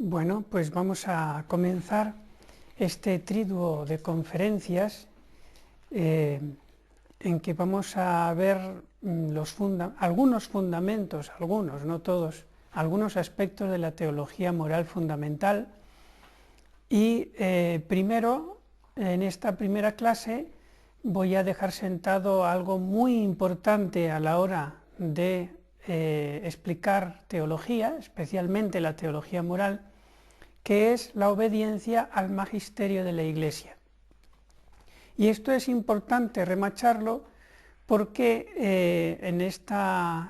Bueno, pues vamos a comenzar este triduo de conferencias en que vamos a ver algunos fundamentos, algunos, no todos, algunos aspectos de la teología moral fundamental. Y primero, en esta primera clase, voy a dejar sentado algo muy importante a la hora de explicar teología, especialmente la teología moral, que es la obediencia al magisterio de la Iglesia. Y esto es importante remarcarlo porque en esta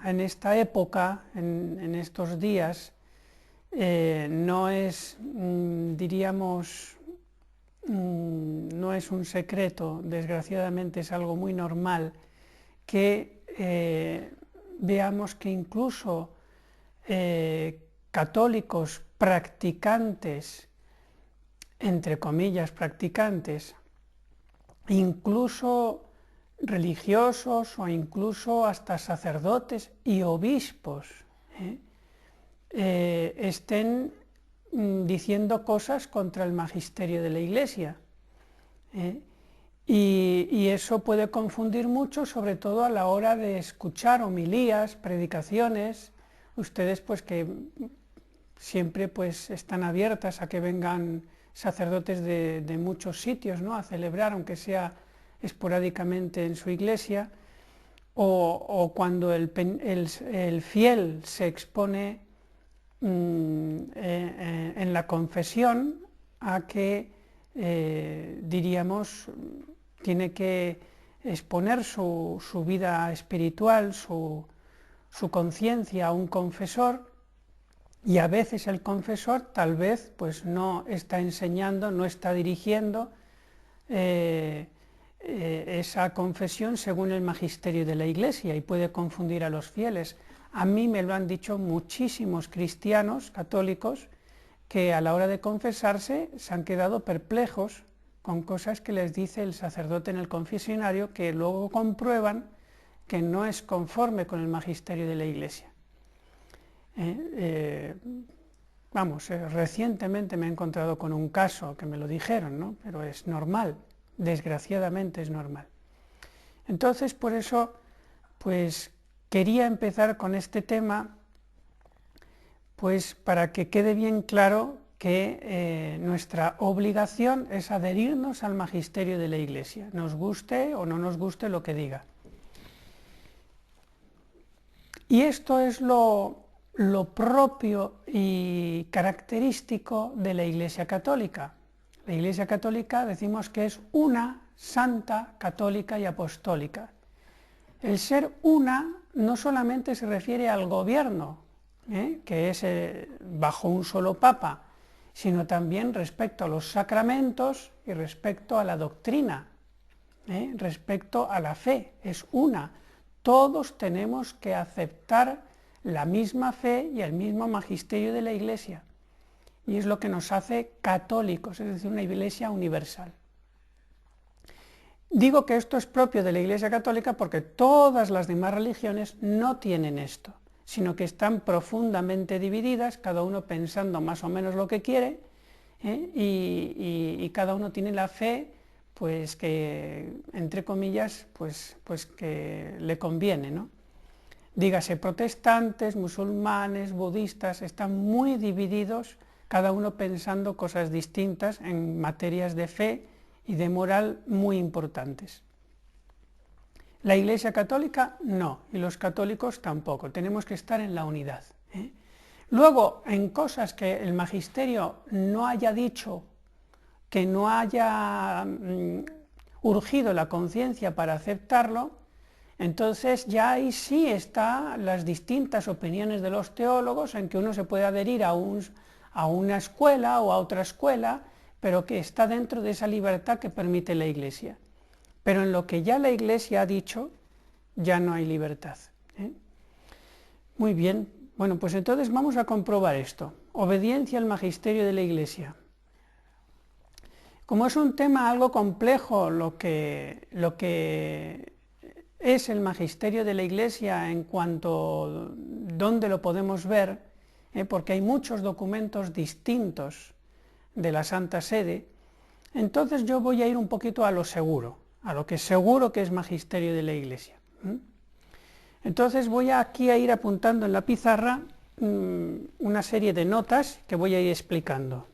época, en estos días, no es, diríamos, no es un secreto, desgraciadamente es algo muy normal, que veamos que incluso católicos practicantes, entre comillas practicantes, incluso religiosos o incluso hasta sacerdotes y obispos, estén diciendo cosas contra el magisterio de la Iglesia. Y eso puede confundir mucho, sobre todo a la hora de escuchar homilías, predicaciones. Ustedes pues que siempre pues están abiertas a que vengan sacerdotes de muchos sitios, ¿no?, a celebrar, aunque sea esporádicamente en su iglesia, o cuando el fiel se expone en la confesión a que, diríamos, tiene que exponer su vida espiritual, su conciencia a un confesor, y a veces el confesor tal vez pues no está enseñando, no está dirigiendo esa confesión según el magisterio de la Iglesia y puede confundir a los fieles. A mí me lo han dicho muchísimos cristianos católicos que a la hora de confesarse se han quedado perplejos con cosas que les dice el sacerdote en el confesionario, que luego comprueban que no es conforme con el magisterio de la Iglesia. Recientemente me he encontrado con un caso que me lo dijeron, ¿no?, pero es normal, desgraciadamente es normal. Entonces, por eso, pues quería empezar con este tema, pues para que quede bien claro que nuestra obligación es adherirnos al magisterio de la Iglesia, nos guste o no nos guste lo que diga. Y esto es lo propio y característico de la Iglesia Católica. La Iglesia Católica decimos que es una, santa, católica y apostólica. El ser una no solamente se refiere al gobierno, que es bajo un solo papa, sino también respecto a los sacramentos y respecto a la doctrina, respecto a la fe, es una. Todos tenemos que aceptar la misma fe y el mismo magisterio de la Iglesia, y es lo que nos hace católicos, es decir, una Iglesia universal. Digo que esto es propio de la Iglesia Católica porque todas las demás religiones no tienen esto, sino que están profundamente divididas, cada uno pensando más o menos lo que quiere, y cada uno tiene la fe pues que, entre comillas, pues que le conviene, ¿no? Dígase protestantes, musulmanes, budistas, están muy divididos, cada uno pensando cosas distintas en materias de fe y de moral muy importantes. La Iglesia Católica no, y los católicos tampoco, tenemos que estar en la unidad. Luego, en cosas que el magisterio no haya dicho, que no haya urgido la conciencia para aceptarlo, entonces ya ahí sí están las distintas opiniones de los teólogos, en que uno se puede adherir a una escuela o a otra escuela, pero que está dentro de esa libertad que permite la Iglesia. Pero en lo que ya la Iglesia ha dicho, ya no hay libertad. Muy bien, bueno, pues entonces vamos a comprobar esto. Obediencia al magisterio de la Iglesia. Como es un tema algo complejo lo que es el magisterio de la Iglesia en cuanto a dónde lo podemos ver, porque hay muchos documentos distintos de la Santa Sede, entonces yo voy a ir un poquito a lo seguro, a lo que seguro que es magisterio de la Iglesia. Entonces voy aquí a ir apuntando en la pizarra una serie de notas que voy a ir explicando.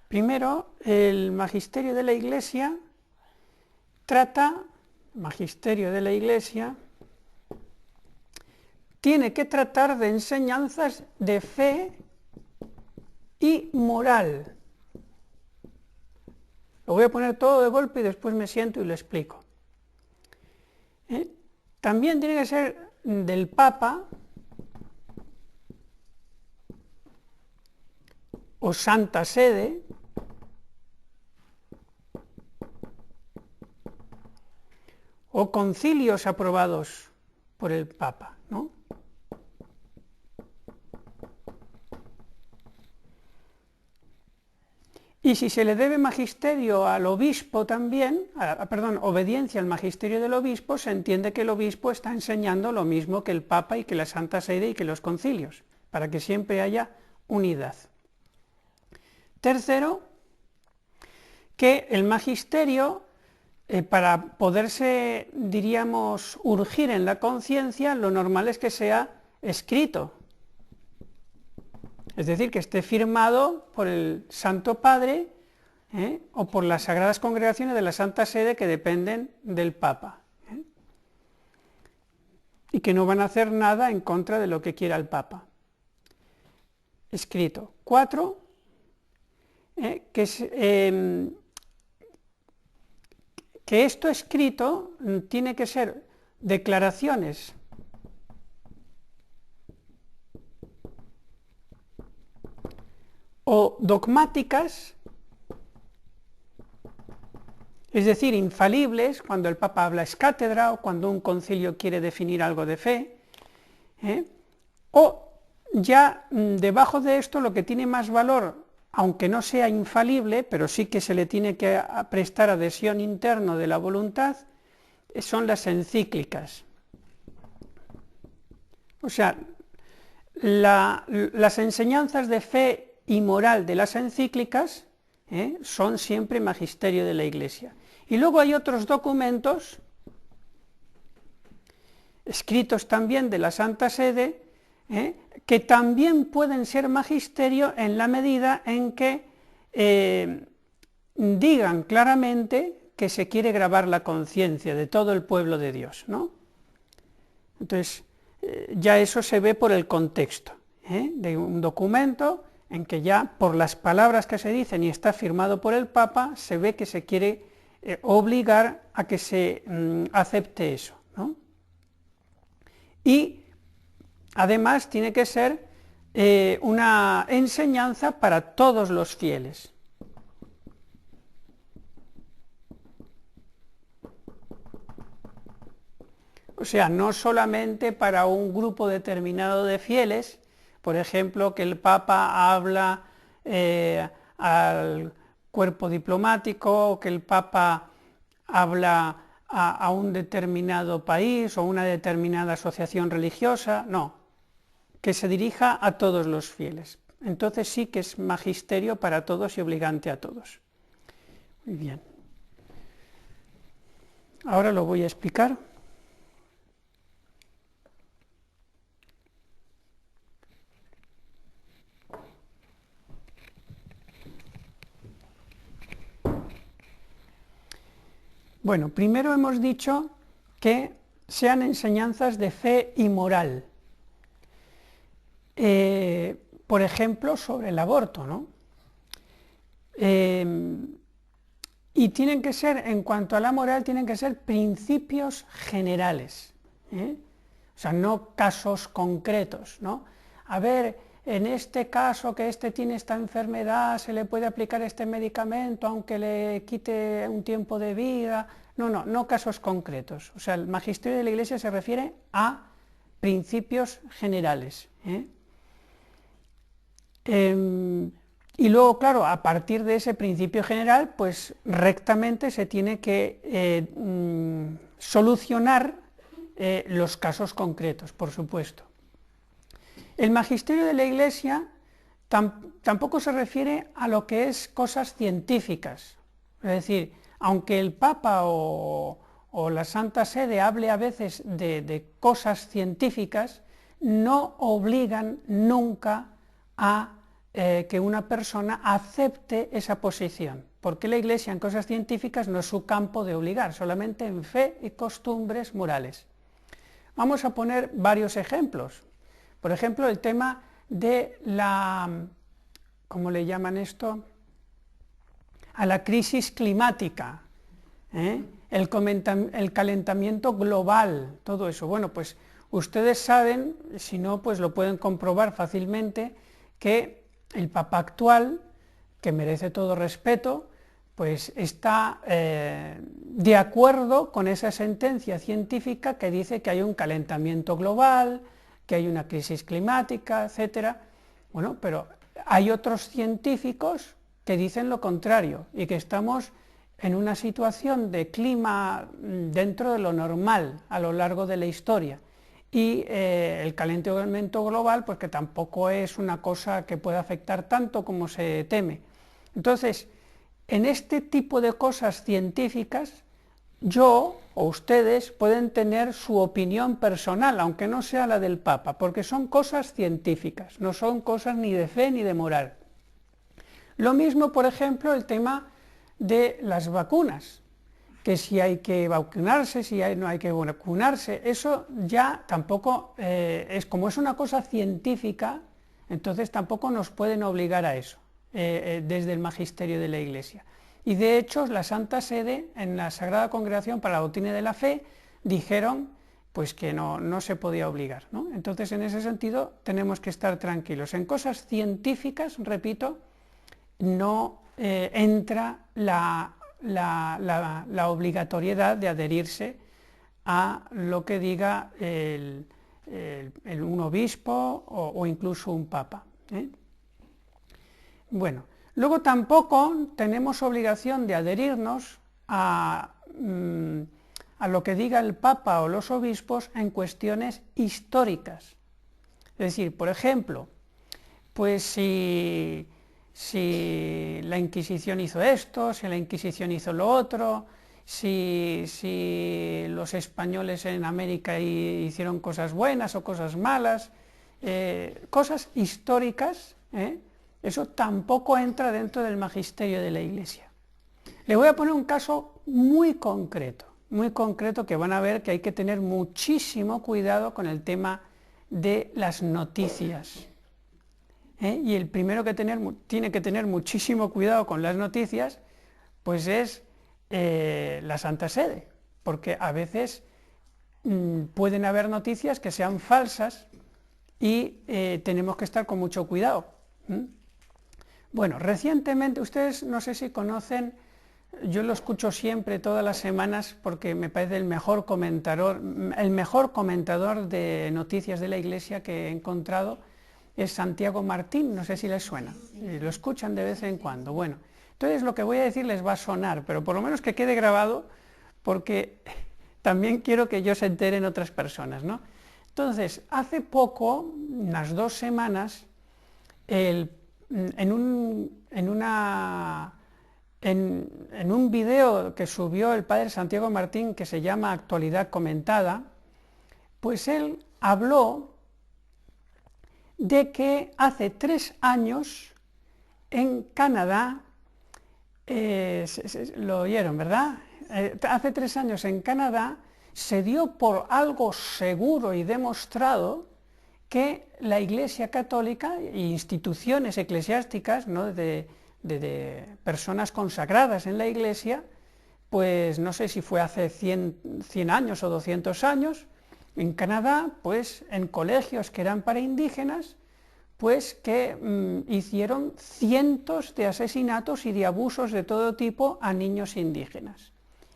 Primero, el magisterio de la Iglesia tiene que tratar de enseñanzas de fe y moral. Lo voy a poner todo de golpe y después me siento y lo explico. También tiene que ser del Papa o Santa Sede, o concilios aprobados por el Papa, ¿no? Y si se le debe magisterio al obispo también, obediencia al magisterio del obispo, se entiende que el obispo está enseñando lo mismo que el Papa y que la Santa Sede y que los concilios, para que siempre haya unidad. Tercero, que el magisterio, para poderse, diríamos, urgir en la conciencia, lo normal es que sea escrito. Es decir, que esté firmado por el Santo Padre o por las sagradas congregaciones de la Santa Sede que dependen del Papa. Y que no van a hacer nada en contra de lo que quiera el Papa. Escrito. 4, que esto escrito tiene que ser declaraciones o dogmáticas, es decir, infalibles, cuando el Papa habla es cátedra o cuando un concilio quiere definir algo de fe, o ya debajo de esto lo que tiene más valor, aunque no sea infalible, pero sí que se le tiene que prestar adhesión interna de la voluntad, son las encíclicas. O sea, las enseñanzas de fe y moral de las encíclicas son siempre magisterio de la Iglesia. Y luego hay otros documentos, escritos también de la Santa Sede, que también pueden ser magisterio en la medida en que digan claramente que se quiere grabar la conciencia de todo el pueblo de Dios, ¿no? Entonces, ya eso se ve por el contexto, de un documento en que ya por las palabras que se dicen y está firmado por el Papa, se ve que se quiere obligar a que se acepte eso, ¿no? Y además tiene que ser una enseñanza para todos los fieles. O sea, no solamente para un grupo determinado de fieles, por ejemplo, que el Papa habla al cuerpo diplomático, o que el Papa habla a un determinado país o una determinada asociación religiosa, no, que se dirija a todos los fieles. Entonces sí que es magisterio para todos y obligante a todos. Muy bien. Ahora lo voy a explicar. Bueno, primero hemos dicho que sean enseñanzas de fe y moral. Por ejemplo, sobre el aborto, ¿no? Y tienen que ser, en cuanto a la moral, tienen que ser principios generales, O sea, no casos concretos, ¿no? A ver, en este caso que este tiene esta enfermedad, se le puede aplicar este medicamento aunque le quite un tiempo de vida. No casos concretos. O sea, el magisterio de la Iglesia se refiere a principios generales. Y luego, claro, a partir de ese principio general, pues rectamente se tiene que solucionar los casos concretos, por supuesto. El magisterio de la Iglesia tampoco se refiere a lo que es cosas científicas, es decir, aunque el Papa o la Santa Sede hable a veces de cosas científicas, no obligan nunca a que una persona acepte esa posición, porque la Iglesia en cosas científicas no es su campo de obligar, solamente en fe y costumbres morales. Vamos a poner varios ejemplos. Por ejemplo, el tema de la, ¿cómo le llaman esto?, a la crisis climática, el calentamiento global, todo eso. Bueno, pues ustedes saben, si no, pues lo pueden comprobar fácilmente, que el Papa actual, que merece todo respeto, pues está de acuerdo con esa sentencia científica que dice que hay un calentamiento global, que hay una crisis climática, etc. Bueno, pero hay otros científicos que dicen lo contrario y que estamos en una situación de clima dentro de lo normal a lo largo de la historia. Y el calentamiento global, pues que tampoco es una cosa que pueda afectar tanto como se teme. Entonces, en este tipo de cosas científicas, yo o ustedes pueden tener su opinión personal, aunque no sea la del Papa, porque son cosas científicas, no son cosas ni de fe ni de moral. Lo mismo, por ejemplo, el tema de las vacunas, que si hay que vacunarse, si no hay que vacunarse, eso ya tampoco es, como es una cosa científica, entonces tampoco nos pueden obligar a eso, desde el magisterio de la Iglesia. Y de hecho la Santa Sede, en la Sagrada Congregación para la Doctrina de la Fe, dijeron pues que no se podía obligar, ¿no? Entonces en ese sentido tenemos que estar tranquilos. En cosas científicas, repito, no entra la obligatoriedad de adherirse a lo que diga un obispo o incluso un papa. Bueno, luego tampoco tenemos obligación de adherirnos a lo que diga el papa o los obispos en cuestiones históricas. Es decir, por ejemplo, pues si la Inquisición hizo esto, si la Inquisición hizo lo otro, si los españoles en América hicieron cosas buenas o cosas malas, cosas históricas, eso tampoco entra dentro del magisterio de la Iglesia. Le voy a poner un caso muy concreto que van a ver que hay que tener muchísimo cuidado con el tema de las noticias. Y el primero que tiene que tener muchísimo cuidado con las noticias, pues es la Santa Sede, porque a veces pueden haber noticias que sean falsas y tenemos que estar con mucho cuidado. Bueno, recientemente, ustedes no sé si conocen, yo lo escucho siempre, todas las semanas, porque me parece el mejor comentador de noticias de la Iglesia que he encontrado, es Santiago Martín, no sé si les suena, lo escuchan de vez en cuando. Bueno, entonces lo que voy a decir les va a sonar, pero por lo menos que quede grabado, porque también quiero que yo se enteren otras personas, ¿no? Entonces, hace poco, unas 2 semanas, en un video que subió el padre Santiago Martín, que se llama Actualidad Comentada, pues él habló de que hace 3 años en Canadá, lo oyeron, ¿verdad? Hace 3 años en Canadá se dio por algo seguro y demostrado que la Iglesia Católica e instituciones eclesiásticas, ¿no?, de personas consagradas en la Iglesia, pues no sé si fue hace 100 años o 200 años, en Canadá, pues en colegios que eran para indígenas, pues que hicieron cientos de asesinatos y de abusos de todo tipo a niños indígenas.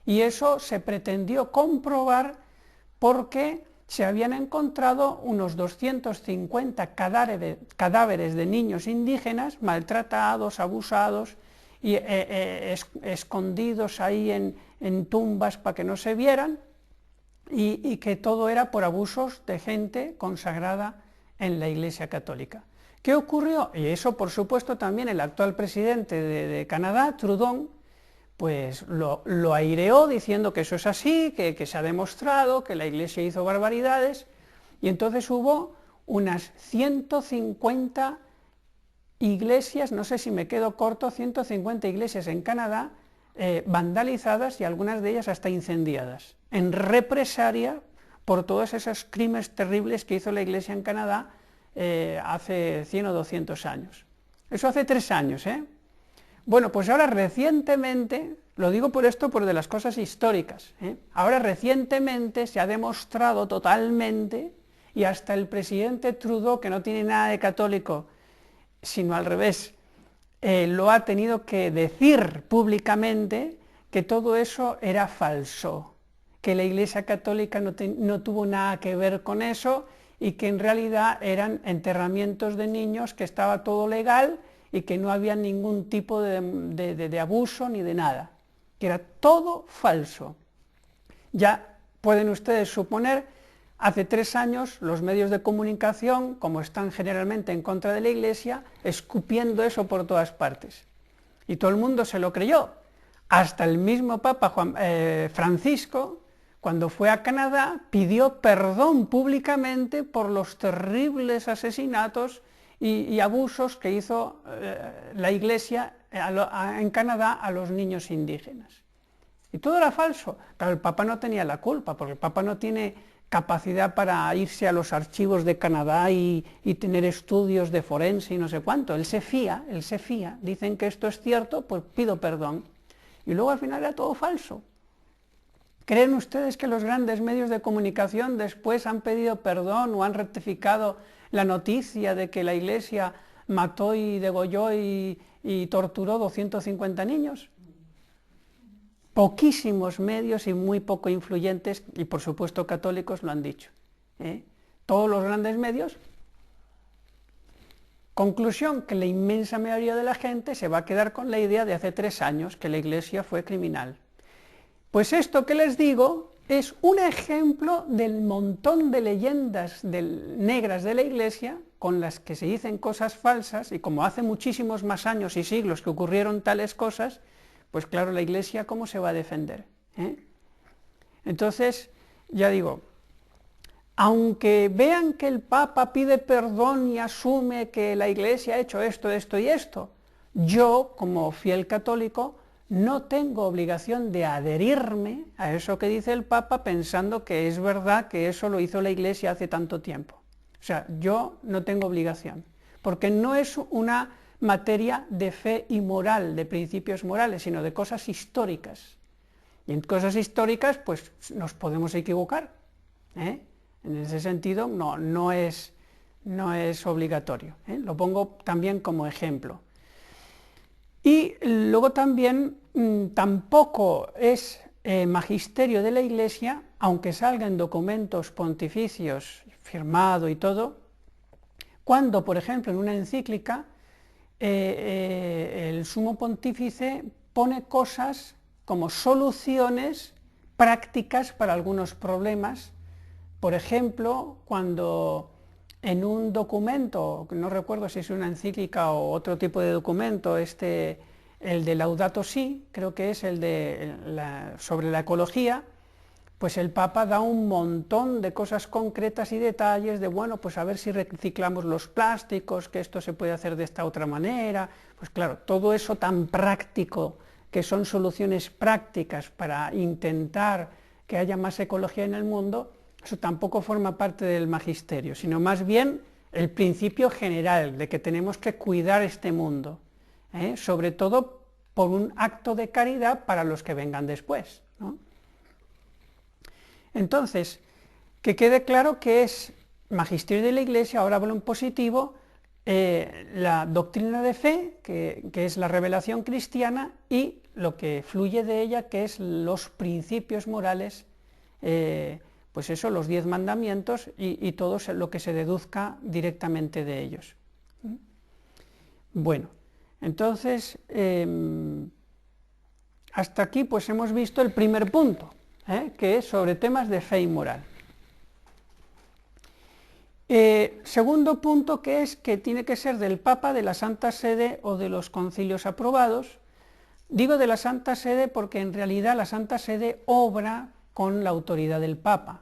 Y eso se pretendió comprobar porque se habían encontrado unos 250 cadáveres de niños indígenas maltratados, abusados y escondidos ahí en tumbas para que no se vieran, y que todo era por abusos de gente consagrada en la Iglesia Católica. ¿Qué ocurrió? Y eso, por supuesto, también el actual presidente de Canadá, Trudeau, pues lo aireó diciendo que eso es así, que se ha demostrado, que la Iglesia hizo barbaridades, y entonces hubo unas 150 iglesias, no sé si me quedo corto, 150 iglesias en Canadá vandalizadas y algunas de ellas hasta incendiadas, en represalia por todos esos crímenes terribles que hizo la Iglesia en Canadá hace 100 o 200 años. Eso hace 3 años, ¿eh? Bueno, pues ahora recientemente, lo digo por esto, por de las cosas históricas, ahora recientemente se ha demostrado totalmente, y hasta el presidente Trudeau, que no tiene nada de católico, sino al revés, lo ha tenido que decir públicamente, que todo eso era falso, que la Iglesia Católica no tuvo nada que ver con eso, y que en realidad eran enterramientos de niños, que estaba todo legal, y que no había ningún tipo de abuso ni de nada, que era todo falso. Ya pueden ustedes suponer, hace 3 años los medios de comunicación, como están generalmente en contra de la Iglesia, escupiendo eso por todas partes. Y todo el mundo se lo creyó, hasta el mismo Papa Francisco, cuando fue a Canadá, pidió perdón públicamente por los terribles asesinatos y abusos que hizo la Iglesia en Canadá a los niños indígenas. Y todo era falso. Claro, el Papa no tenía la culpa, porque el Papa no tiene capacidad para irse a los archivos de Canadá y tener estudios de forense y no sé cuánto. Él se fía, dicen que esto es cierto, pues pido perdón. Y luego al final era todo falso. ¿Creen ustedes que los grandes medios de comunicación después han pedido perdón o han rectificado la noticia de que la Iglesia mató y degolló y torturó 250 niños? Poquísimos medios y muy poco influyentes, y por supuesto católicos, lo han dicho. Todos los grandes medios. Conclusión, que la inmensa mayoría de la gente se va a quedar con la idea de hace 3 años, que la Iglesia fue criminal. Pues esto que les digo es un ejemplo del montón de leyendas negras de la Iglesia, con las que se dicen cosas falsas, y como hace muchísimos más años y siglos que ocurrieron tales cosas, pues claro, la Iglesia ¿cómo se va a defender? Entonces, ya digo, aunque vean que el Papa pide perdón y asume que la Iglesia ha hecho esto, esto y esto, yo, como fiel católico, no tengo obligación de adherirme a eso que dice el Papa pensando que es verdad que eso lo hizo la Iglesia hace tanto tiempo. O sea, yo no tengo obligación, porque no es una materia de fe y moral, de principios morales, sino de cosas históricas. Y en cosas históricas, pues nos podemos equivocar. En ese sentido, no es obligatorio. Lo pongo también como ejemplo. Y luego también tampoco es magisterio de la Iglesia, aunque salga en documentos pontificios, firmado y todo, cuando, por ejemplo, en una encíclica, el sumo pontífice pone cosas como soluciones prácticas para algunos problemas. Por ejemplo, cuando en un documento, no recuerdo si es una encíclica o otro tipo de documento, el de Laudato Si, creo que es sobre la ecología, pues el Papa da un montón de cosas concretas y detalles de, bueno, pues a ver si reciclamos los plásticos, que esto se puede hacer de esta otra manera. Pues claro, todo eso tan práctico, que son soluciones prácticas para intentar que haya más ecología en el mundo, eso tampoco forma parte del magisterio, sino más bien el principio general de que tenemos que cuidar este mundo, sobre todo por un acto de caridad para los que vengan después, ¿no? Entonces, que quede claro que es magisterio de la Iglesia, ahora hablo en positivo, la doctrina de fe, que es la revelación cristiana, y lo que fluye de ella, que es los principios morales pues eso, los 10 mandamientos y todo lo que se deduzca directamente de ellos. Bueno, entonces, hasta aquí pues hemos visto el primer punto, que es sobre temas de fe y moral. Segundo punto, que es que tiene que ser del Papa, de la Santa Sede o de los concilios aprobados. Digo de la Santa Sede porque en realidad la Santa Sede obra con la autoridad del Papa,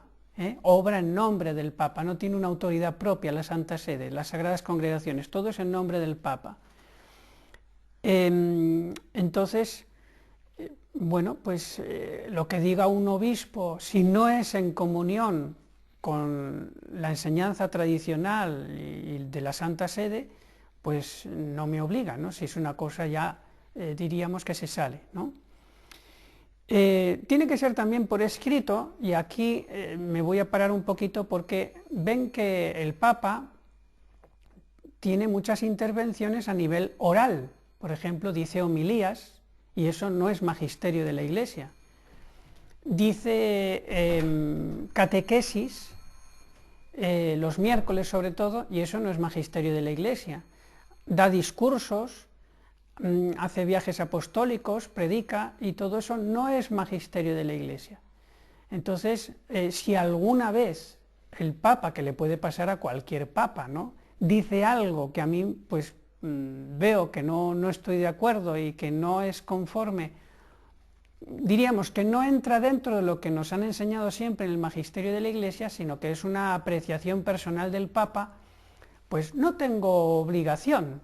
obra en nombre del Papa, no tiene una autoridad propia la Santa Sede, las Sagradas Congregaciones, todo es en nombre del Papa. Entonces, bueno, pues lo que diga un obispo, si no es en comunión con la enseñanza tradicional y de la Santa Sede, pues no me obliga, ¿no? Si es una cosa ya, diríamos que se sale, ¿no? Tiene que ser también por escrito, y aquí me voy a parar un poquito porque ven que el Papa tiene muchas intervenciones a nivel oral, por ejemplo, dice homilías, y eso no es magisterio de la Iglesia. Dice catequesis, los miércoles sobre todo, y eso no es magisterio de la Iglesia. Da discursos, hace viajes apostólicos, predica, y todo eso no es magisterio de la Iglesia. Entonces, si alguna vez el Papa, que le puede pasar a cualquier Papa, ¿no?, dice algo que a mí pues veo que no estoy de acuerdo y que no es conforme, diríamos que no entra dentro de lo que nos han enseñado siempre en el magisterio de la Iglesia, sino que es una apreciación personal del Papa, pues no tengo obligación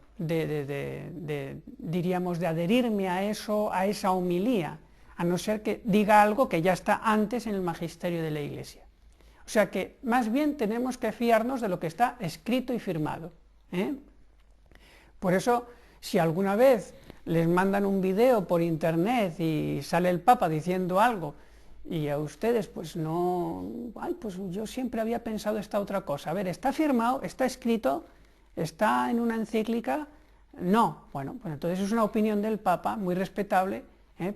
diríamos, de adherirme a eso, a esa homilía, a no ser que diga algo que ya está antes en el magisterio de la Iglesia. O sea que más bien tenemos que fiarnos de lo que está escrito y firmado, Por eso, si alguna vez les mandan un video por internet y sale el Papa diciendo algo y a ustedes pues no, ay, pues yo siempre había pensado esta otra cosa, a ver, ¿está firmado, está escrito, está en una encíclica? No, bueno, pues entonces es una opinión del Papa muy respetable,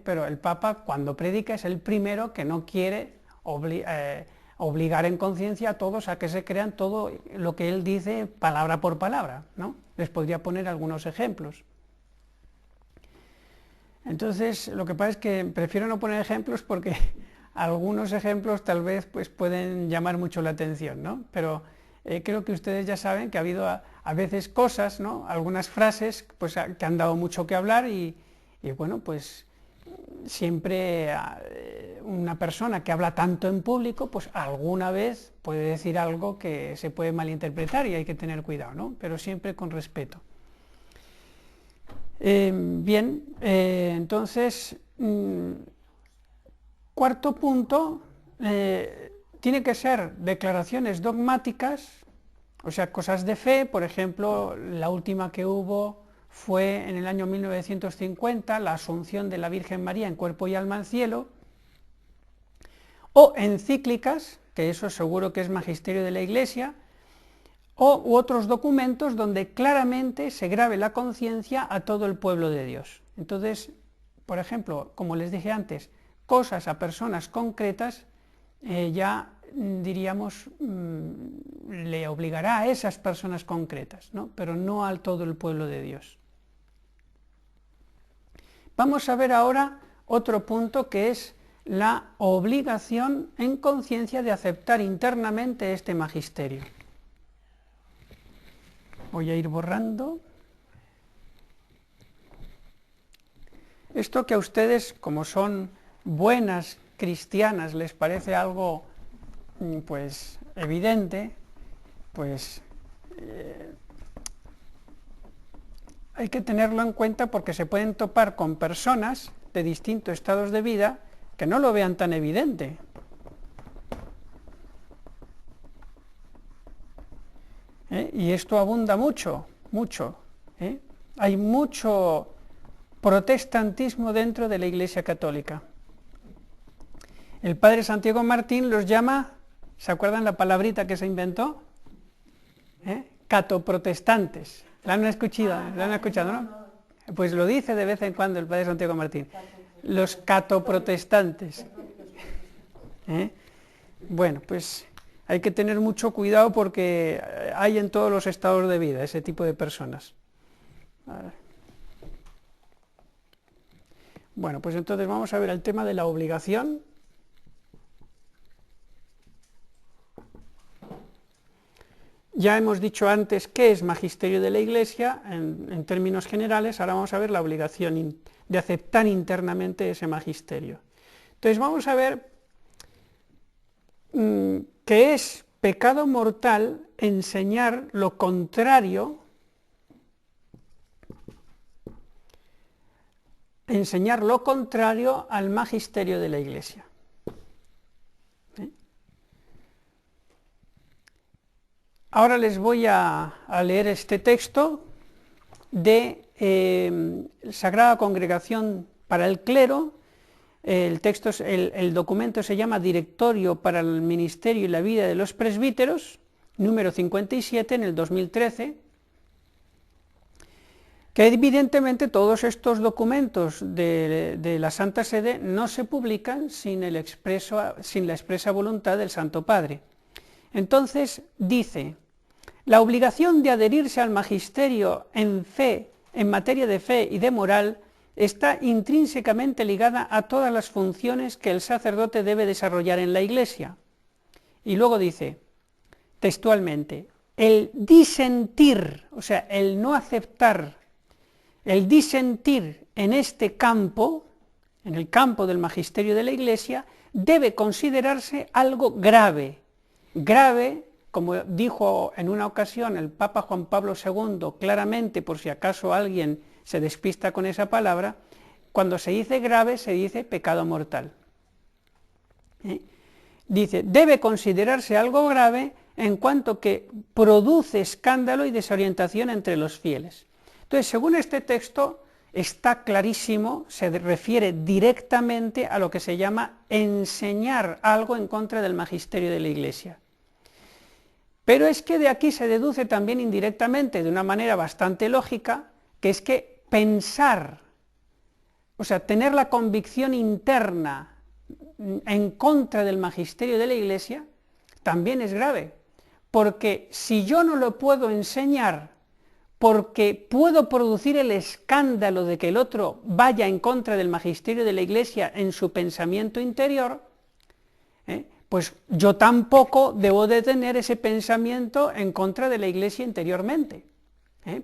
pero el Papa cuando predica es el primero que no quiere obligar en conciencia a todos a que se crean todo lo que él dice palabra por palabra, ¿no? Les podría poner algunos ejemplos. Entonces, lo que pasa es que prefiero no poner ejemplos porque algunos ejemplos tal vez pues, pueden llamar mucho la atención, ¿no? Pero creo que ustedes ya saben que ha habido a veces cosas, ¿no?, algunas frases pues, que han dado mucho que hablar y bueno, pues siempre una persona que habla tanto en público, pues alguna vez puede decir algo que se puede malinterpretar y hay que tener cuidado, ¿no? Pero siempre con respeto. Bien, entonces, cuarto punto, tiene que ser declaraciones dogmáticas, o sea, cosas de fe. Por ejemplo, la última que hubo fue en el año 1950, la Asunción de la Virgen María en cuerpo y alma al cielo, o encíclicas, que eso seguro que es magisterio de la Iglesia, u otros documentos donde claramente se grabe la conciencia a todo el pueblo de Dios. Entonces, por ejemplo, como les dije antes, cosas a personas concretas, ya diríamos, le obligará a esas personas concretas, ¿no?, pero no a todo el pueblo de Dios. Vamos a ver ahora otro punto que es la obligación en conciencia de aceptar internamente este magisterio. Voy a ir borrando. Esto que a ustedes, como son buenas cristianas, les parece algo pues evidente, pues hay que tenerlo en cuenta porque se pueden topar con personas de distintos estados de vida que no lo vean tan evidente. Y esto abunda mucho, mucho. Hay mucho protestantismo dentro de la Iglesia Católica. El padre Santiago Martín los llama, ¿se acuerdan la palabrita que se inventó? Catoprotestantes. ¿La han escuchado? ¿La han escuchado, no? Pues lo dice de vez en cuando el padre Santiago Martín. Los catoprotestantes. Bueno, pues hay que tener mucho cuidado porque hay en todos los estados de vida ese tipo de personas. A ver. Bueno, pues entonces vamos a ver el tema de la obligación. Ya hemos dicho antes qué es magisterio de la Iglesia, en términos generales. Ahora vamos a ver la obligación de aceptar internamente ese magisterio. Entonces vamos a ver que es pecado mortal enseñar lo contrario, al magisterio de la Iglesia. Ahora les voy a leer este texto de Sagrada Congregación para el Clero. El documento se llama Directorio para el Ministerio y la Vida de los Presbíteros, número 57 en el 2013, que evidentemente todos estos documentos de la Santa Sede no se publican sin la expresa voluntad del Santo Padre. Entonces dice: la obligación de adherirse al magisterio en materia de fe y de moral, está intrínsecamente ligada a todas las funciones que el sacerdote debe desarrollar en la Iglesia. Y luego dice, textualmente, el disentir, o sea, el no aceptar, el disentir en este campo, en el campo del magisterio de la Iglesia, debe considerarse algo grave. Grave, como dijo en una ocasión el Papa Juan Pablo II, claramente, por si acaso alguien se despista con esa palabra, cuando se dice grave se dice pecado mortal. Dice, debe considerarse algo grave en cuanto que produce escándalo y desorientación entre los fieles. Entonces, según este texto, está clarísimo, se refiere directamente a lo que se llama enseñar algo en contra del magisterio de la Iglesia. Pero es que de aquí se deduce también indirectamente, de una manera bastante lógica, que es que pensar, o sea, tener la convicción interna en contra del magisterio de la Iglesia, también es grave, porque si yo no lo puedo enseñar porque puedo producir el escándalo de que el otro vaya en contra del magisterio de la Iglesia en su pensamiento interior, pues yo tampoco debo de tener ese pensamiento en contra de la Iglesia interiormente,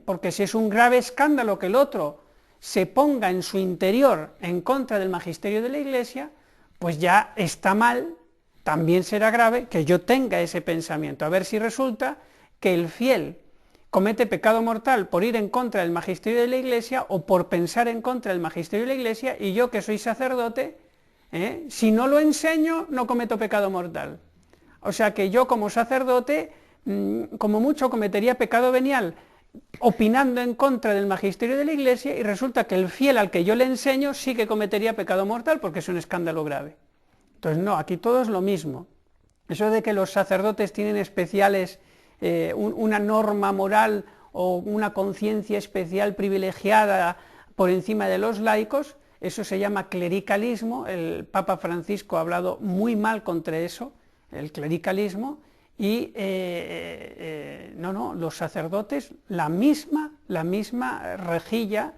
porque si es un grave escándalo que el otro se ponga en su interior en contra del magisterio de la Iglesia, pues ya está mal, también será grave que yo tenga ese pensamiento. A ver si resulta que el fiel comete pecado mortal por ir en contra del magisterio de la Iglesia o por pensar en contra del magisterio de la Iglesia, y yo, que soy sacerdote, si no lo enseño, no cometo pecado mortal. O sea que yo, como sacerdote, como mucho cometería pecado venial opinando en contra del magisterio de la Iglesia, y resulta que el fiel al que yo le enseño sí que cometería pecado mortal porque es un escándalo grave. Entonces no, aquí todo es lo mismo. Eso de que los sacerdotes tienen especiales, una norma moral o una conciencia especial privilegiada por encima de los laicos, eso se llama clericalismo. El Papa Francisco ha hablado muy mal contra eso, el clericalismo, y no, los sacerdotes la misma rejilla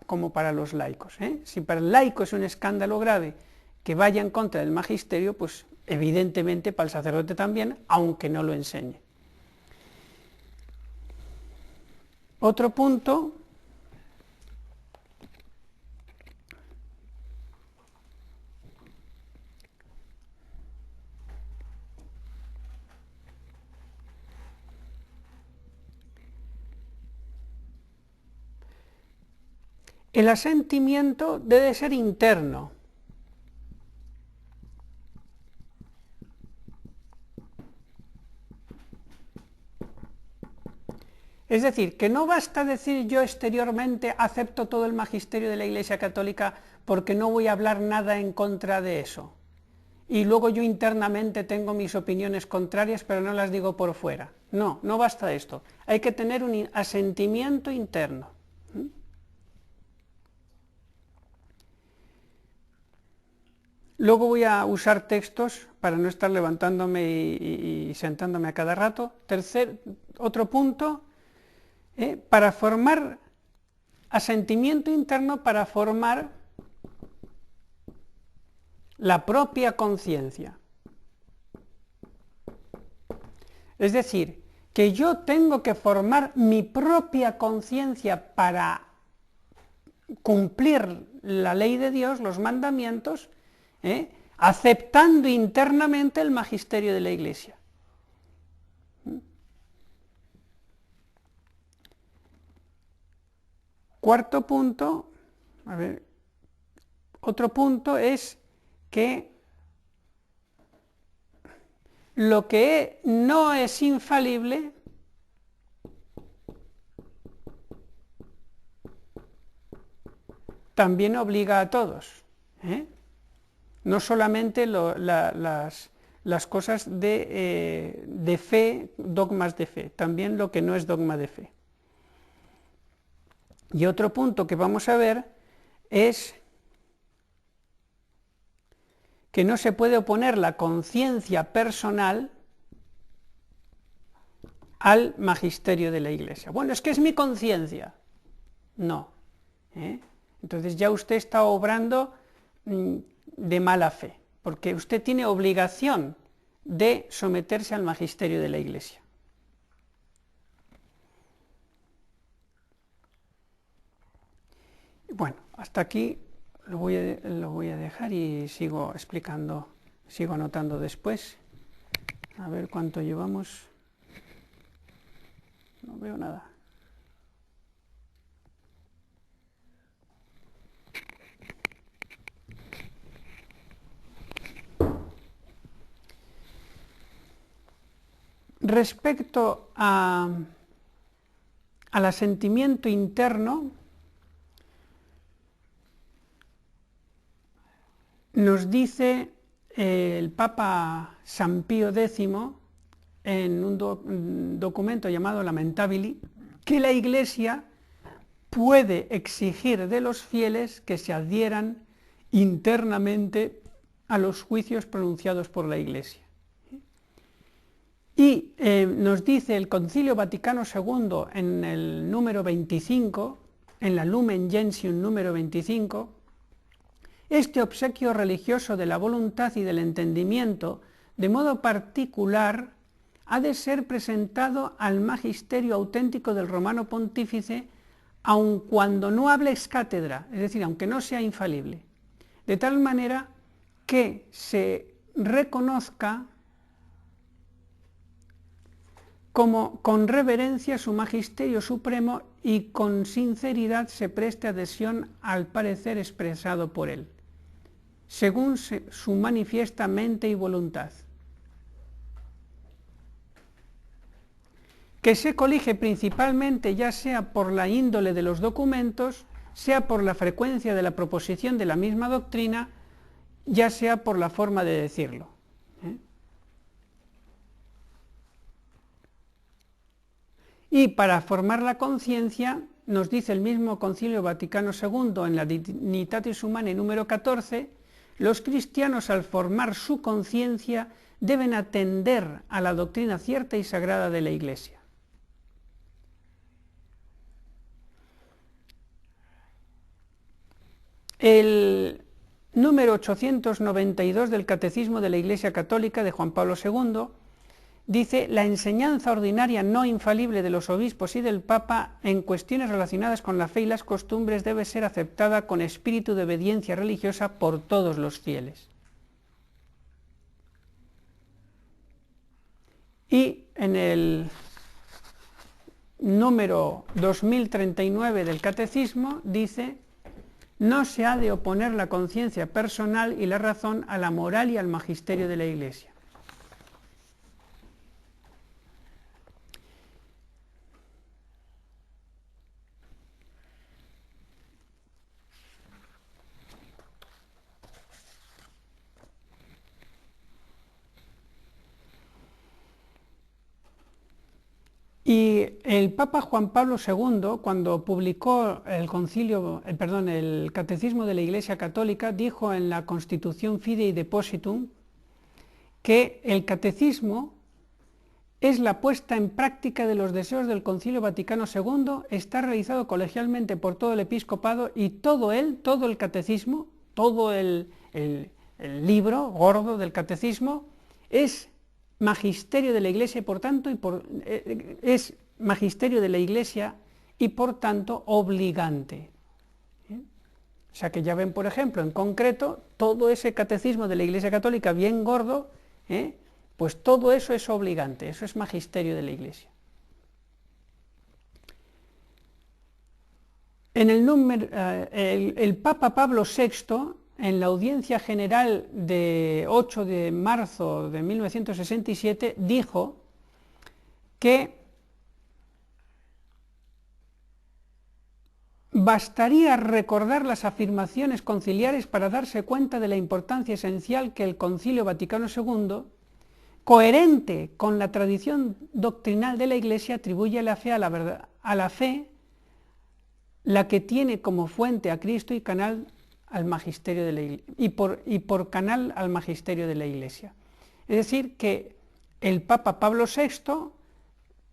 como para los laicos. Si para el laico es un escándalo grave que vaya en contra del magisterio, pues evidentemente para el sacerdote también, aunque no lo enseñe. Otro punto, el asentimiento debe ser interno. Es decir, que no basta decir yo exteriormente acepto todo el magisterio de la Iglesia Católica porque no voy a hablar nada en contra de eso, y luego yo internamente tengo mis opiniones contrarias pero no las digo por fuera. No, no basta esto, hay que tener un asentimiento interno. Luego voy a usar textos para no estar levantándome y sentándome a cada rato. Otro punto, para formar asentimiento interno, para formar la propia conciencia. Es decir, que yo tengo que formar mi propia conciencia para cumplir la ley de Dios, los mandamientos, aceptando internamente el magisterio de la Iglesia. Cuarto punto, otro punto es que lo que no es infalible también obliga a todos, no solamente las cosas de fe, dogmas de fe, también lo que no es dogma de fe. Y otro punto que vamos a ver es que no se puede oponer la conciencia personal al magisterio de la Iglesia. Bueno, es que es mi conciencia. No. Entonces ya usted está obrando de mala fe, porque usted tiene obligación de someterse al magisterio de la Iglesia. Bueno, hasta aquí lo voy a dejar y sigo explicando, sigo anotando después. A ver cuánto llevamos. No veo nada. Respecto al asentimiento interno, nos dice el Papa San Pío X en un documento llamado Lamentabili, que la Iglesia puede exigir de los fieles que se adhieran internamente a los juicios pronunciados por la Iglesia. Y nos dice el Concilio Vaticano II en el número 25, en la Lumen Gentium número 25, este obsequio religioso de la voluntad y del entendimiento, de modo particular, ha de ser presentado al magisterio auténtico del Romano Pontífice, aun cuando no hable ex cátedra, es decir, aunque no sea infalible, de tal manera que se reconozca como con reverencia su magisterio supremo y con sinceridad se preste adhesión al parecer expresado por él, según su manifiesta mente y voluntad, que se colige principalmente ya sea por la índole de los documentos, sea por la frecuencia de la proposición de la misma doctrina, ya sea por la forma de decirlo. Y para formar la conciencia, nos dice el mismo Concilio Vaticano II en la Dignitatis Humanae número 14, los cristianos al formar su conciencia deben atender a la doctrina cierta y sagrada de la Iglesia. El número 892 del Catecismo de la Iglesia Católica de Juan Pablo II dice: la enseñanza ordinaria no infalible de los obispos y del Papa en cuestiones relacionadas con la fe y las costumbres debe ser aceptada con espíritu de obediencia religiosa por todos los fieles. Y en el número 2039 del Catecismo dice: no se ha de oponer la conciencia personal y la razón a la moral y al magisterio de la Iglesia. Y el Papa Juan Pablo II, cuando publicó el Catecismo de la Iglesia Católica, dijo en la Constitución Fidei Depositum que el catecismo es la puesta en práctica de los deseos del Concilio Vaticano II, está realizado colegialmente por todo el episcopado y todo el catecismo, todo el libro gordo del catecismo es magisterio de la Iglesia y por tanto es magisterio de la Iglesia y por tanto obligante. O sea que ya ven, por ejemplo, en concreto, todo ese catecismo de la Iglesia Católica bien gordo, pues todo eso es obligante, eso es magisterio de la Iglesia. En el Papa Pablo VI, en la audiencia general de 8 de marzo de 1967, dijo que bastaría recordar las afirmaciones conciliares para darse cuenta de la importancia esencial que el Concilio Vaticano II, coherente con la tradición doctrinal de la Iglesia, atribuye a la fe la que tiene como fuente a Cristo y canal al magisterio de la Iglesia, y por canal al magisterio de la Iglesia. Es decir, que el Papa Pablo VI,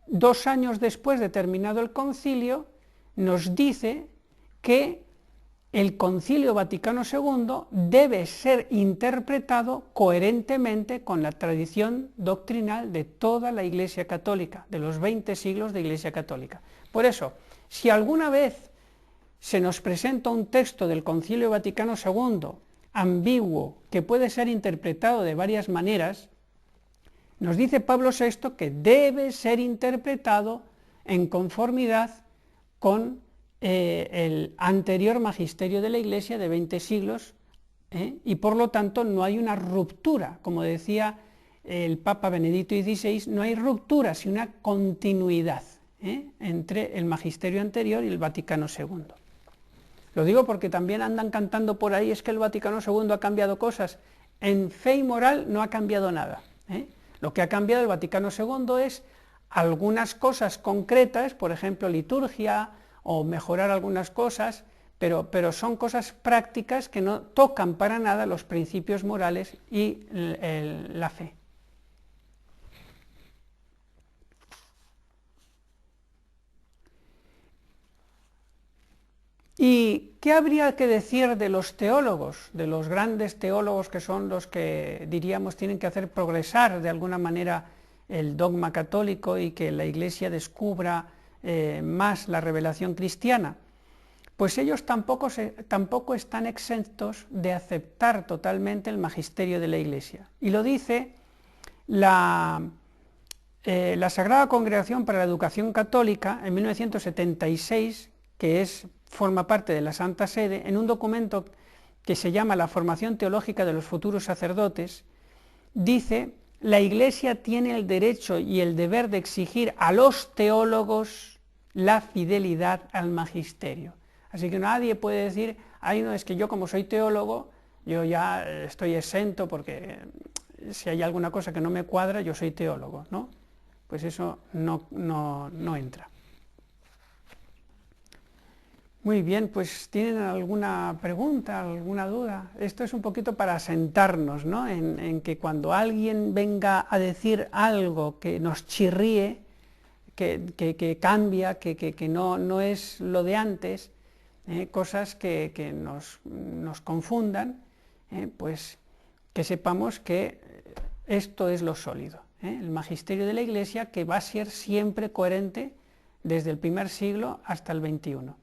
2 años después de terminado el concilio, nos dice que el Concilio Vaticano II debe ser interpretado coherentemente con la tradición doctrinal de toda la Iglesia Católica, de los 20 siglos de Iglesia Católica. Por eso, si alguna vez se nos presenta un texto del Concilio Vaticano II ambiguo, que puede ser interpretado de varias maneras, nos dice Pablo VI que debe ser interpretado en conformidad con el anterior magisterio de la Iglesia de 20 siglos, y por lo tanto no hay una ruptura, como decía el Papa Benedicto XVI, no hay ruptura, sino una continuidad entre el magisterio anterior y el Vaticano II. Lo digo porque también andan cantando por ahí, es que el Vaticano II ha cambiado cosas. En fe y moral no ha cambiado nada. Lo que ha cambiado el Vaticano II es algunas cosas concretas, por ejemplo, liturgia, o mejorar algunas cosas, pero son cosas prácticas que no tocan para nada los principios morales y la fe. ¿Y qué habría que decir de los teólogos, de los grandes teólogos que son los que, diríamos, tienen que hacer progresar de alguna manera el dogma católico y que la Iglesia descubra más la revelación cristiana? Pues ellos tampoco están exentos de aceptar totalmente el magisterio de la Iglesia. Y lo dice la Sagrada Congregación para la Educación Católica en 1976, que forma parte de la Santa Sede, en un documento que se llama La formación teológica de los futuros sacerdotes, dice: la Iglesia tiene el derecho y el deber de exigir a los teólogos la fidelidad al magisterio. Así que nadie puede decir, ay no, es que yo como soy teólogo, yo ya estoy exento porque si hay alguna cosa que no me cuadra, yo soy teólogo, ¿no? Pues eso no entra. Muy bien, pues ¿tienen alguna pregunta, alguna duda? Esto es un poquito para sentarnos, ¿no? En que cuando alguien venga a decir algo que nos chirríe, que cambia, que no es lo de antes, cosas que nos confundan, pues que sepamos que esto es lo sólido, el magisterio de la Iglesia, que va a ser siempre coherente desde el primer siglo hasta el XXI.